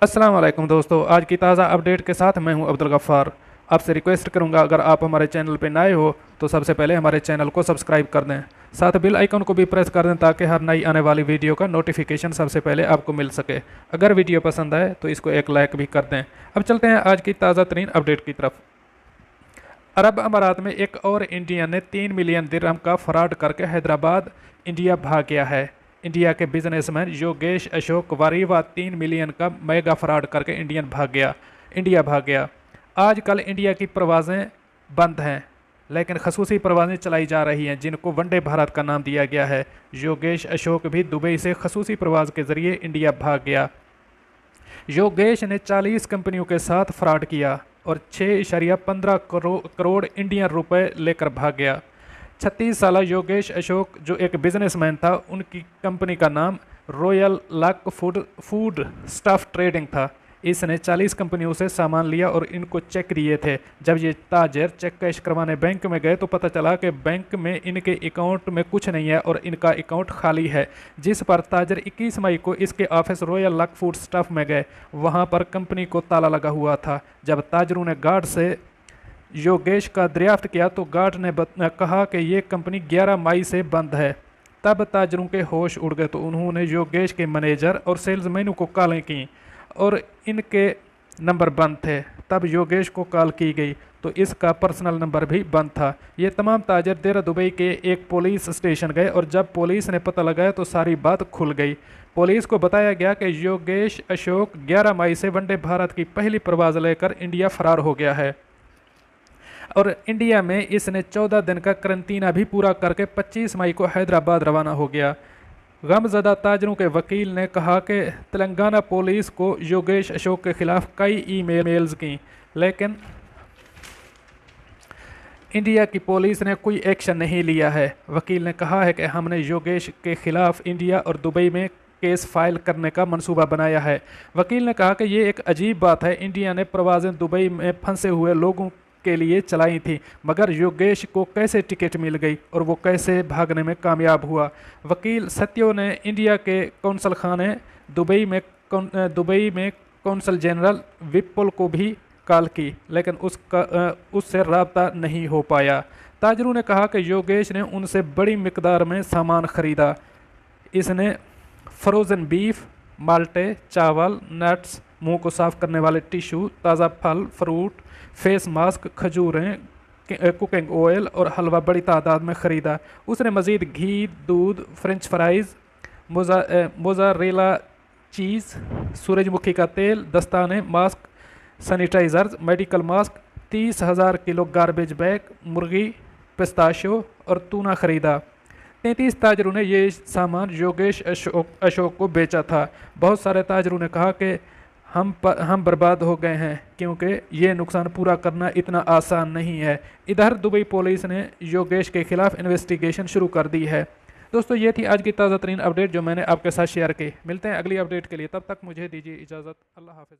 अस्सलाम वालेकुम दोस्तों, आज की ताज़ा अपडेट के साथ मैं हूं अब्दुल गफ़्फ़ार। आपसे रिक्वेस्ट करूंगा, अगर आप हमारे चैनल पर नए हो तो सबसे पहले हमारे चैनल को सब्सक्राइब कर दें, साथ बेल आइकन को भी प्रेस कर दें ताकि हर नई आने वाली वीडियो का नोटिफिकेशन सबसे पहले आपको मिल सके। अगर वीडियो पसंद आए तो इसको एक लाइक भी कर दें। अब चलते हैं आज की ताज़ा तरीन अपडेट की तरफ। अरब अमारात में एक और इंडियन ने 3 मिलियन दिरहम का फ्रॉड करके हैदराबाद इंडिया भाग गया है। इंडिया के बिजनेसमैन योगेश अशोक वारीवा 3 मिलियन का मेगा फ्रॉड करके इंडिया भाग गया। आजकल इंडिया की परवाज़ें बंद हैं, लेकिन खसूसी परवाज़ें चलाई जा रही हैं जिनको वंदे भारत का नाम दिया गया है। योगेश अशोक भी दुबई से खसूसी परवाज़ के ज़रिए इंडिया भाग गया। योगेश ने 40 कंपनियों के साथ फ्रॉड किया और 6.15 करोड़ इंडियन रुपए लेकर भाग गया। 36 साल योगेश अशोक जो एक बिजनेसमैन था, उनकी कंपनी का नाम royal luck food stuff trading था। इसने 40 कंपनियों से सामान लिया और इनको चेक दिए थे। जब ये ताजर चेक कैश करवाने बैंक में गए तो पता चला कि बैंक में इनके अकाउंट में कुछ नहीं है और इनका अकाउंट खाली है। जिस पर ताजर 21 मई को इसके office royal luck food stuff में गए। वहाँ पर कंपनी को ताला लगा हुआ था। जब ताजरों ने गार्ड से योगेश का दरियाफ्त किया तो गार्ड ने कहा कि ये कंपनी 11 मई से बंद है। तब ताजरों के होश उड़ गए तो उन्होंने योगेश के मैनेजर और सेल्समैनों को कॉलें की और इनके नंबर बंद थे। तब योगेश को कॉल की गई तो इसका पर्सनल नंबर भी बंद था। ये तमाम ताजर देरा दुबई के एक पुलिस स्टेशन गए और जब पुलिस ने पता लगाया तो सारी बात खुल गई। पुलिस को बताया गया कि योगेश अशोक 11 मई से वंदे भारत की पहली परवाज़ लेकर इंडिया फरार हो गया है और इंडिया में इसने 14 दिन का करंतना भी पूरा करके 25 मई को हैदराबाद रवाना हो गया। गमज़दा ताजरों के वकील ने कहा कि तेलंगाना पुलिस को योगेश अशोक के खिलाफ कई ईमेल्स की, लेकिन इंडिया की पुलिस ने कोई एक्शन नहीं लिया है। वकील ने कहा है कि हमने योगेश के खिलाफ इंडिया और दुबई में केस फाइल करने का मंसूबा बनाया है। वकील ने कहा कि ये एक अजीब बात है, इंडिया ने प्रवासें दुबई में फंसे हुए लोगों के लिए चलाई थी, मगर योगेश को कैसे टिकट मिल गई और वो कैसे भागने में कामयाब हुआ। वकील सत्यो ने इंडिया के कौंसल खाने दुबई में कौंसल जनरल विपुल को भी कॉल की, लेकिन उससे रब्ता नहीं हो पाया। ताजरों ने कहा कि योगेश ने उनसे बड़ी मिकदार में सामान खरीदा। इसने फ्रोज़न बीफ, माल्टे, चावल, नट्स, मुंह को साफ करने वाले टिश्यू, ताज़ा फल, फ्रूट, फेस मास्क, खजूरें, कुकिंग ऑयल और हलवा बड़ी तादाद में ख़रीदा। उसने मज़ीद घी, दूध, फ्रेंच फ्राइज़, मोज़ारेला चीज़, सूरजमुखी का तेल, दस्ताने, mask, sanitisers, medical mask, 30,000 kilo garbage bag, मुर्गी, पिस्ताशियो और टूना ख़रीदा। 33 ताजरों ने ये सामान योगेश अशोक को बेचा था। बहुत सारे ताजरों ने कहा कि हम बर्बाद हो गए हैं क्योंकि ये नुकसान पूरा करना इतना आसान नहीं है। इधर दुबई पुलिस ने योगेश के खिलाफ इन्वेस्टिगेशन शुरू कर दी है। दोस्तों, ये थी आज की ताज़ा तरीन अपडेट जो मैंने आपके साथ शेयर की। मिलते हैं अगली अपडेट के लिए, तब तक मुझे दीजिए इजाज़त। अल्लाह हाफ़िज़।